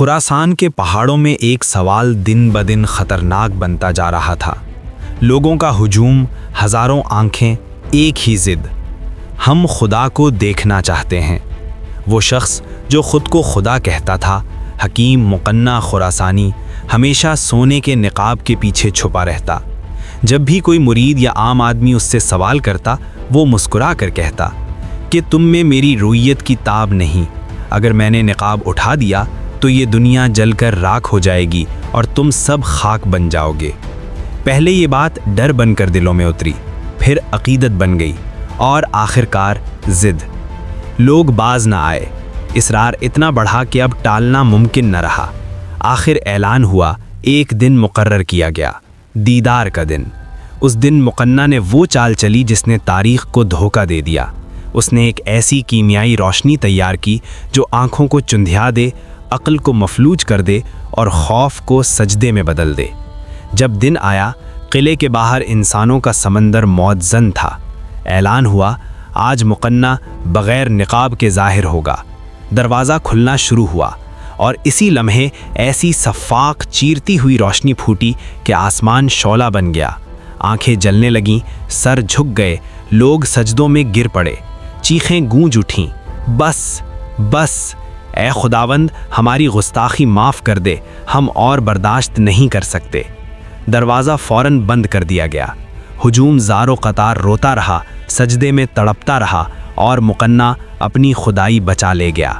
خراسان کے پہاڑوں میں ایک سوال دن بدن خطرناک بنتا جا رہا تھا۔ لوگوں کا ہجوم، ہزاروں آنکھیں، ایک ہی ضد، ہم خدا کو دیکھنا چاہتے ہیں۔ وہ شخص جو خود کو خدا کہتا تھا، حکیم مقنع خراسانی، ہمیشہ سونے کے نقاب کے پیچھے چھپا رہتا۔ جب بھی کوئی مرید یا عام آدمی اس سے سوال کرتا، وہ مسکرا کر کہتا کہ تم میں میری رویت کی تاب نہیں، اگر میں نے نقاب اٹھا دیا تو یہ دنیا جل کر راکھ ہو جائے گی اور تم سب خاک بن جاؤ گے۔ پہلے یہ بات ڈر بن کر دلوں میں اتری، پھر عقیدت بن گئی اور آخرکار ضد۔ لوگ باز نہ آئے، اصرار اتنا بڑھا کہ اب ٹالنا ممکن نہ رہا۔ آخر اعلان ہوا، ایک دن مقرر کیا گیا، دیدار کا دن۔ اس دن مقنع نے وہ چال چلی جس نے تاریخ کو دھوکہ دے دیا۔ اس نے ایک ایسی کیمیائی روشنی تیار کی جو آنکھوں کو چندھیا دے، عقل کو مفلوج کر دے اور خوف کو سجدے میں بدل دے۔ جب دن آیا، قلعے کے باہر انسانوں کا سمندر موت زن تھا۔ اعلان ہوا، آج مقنع بغیر نقاب کے ظاہر ہوگا۔ دروازہ کھلنا شروع ہوا اور اسی لمحے ایسی صفاق چیرتی ہوئی روشنی پھوٹی کہ آسمان شعلہ بن گیا۔ آنکھیں جلنے لگیں، سر جھک گئے، لوگ سجدوں میں گر پڑے، چیخیں گونج اٹھیں، بس بس، اے خداوند ہماری گستاخی معاف کر دے، ہم اور برداشت نہیں کر سکتے۔ دروازہ فوراً بند کر دیا گیا۔ ہجوم زار و قطار روتا رہا، سجدے میں تڑپتا رہا اور مقنع اپنی خدائی بچا لے گیا۔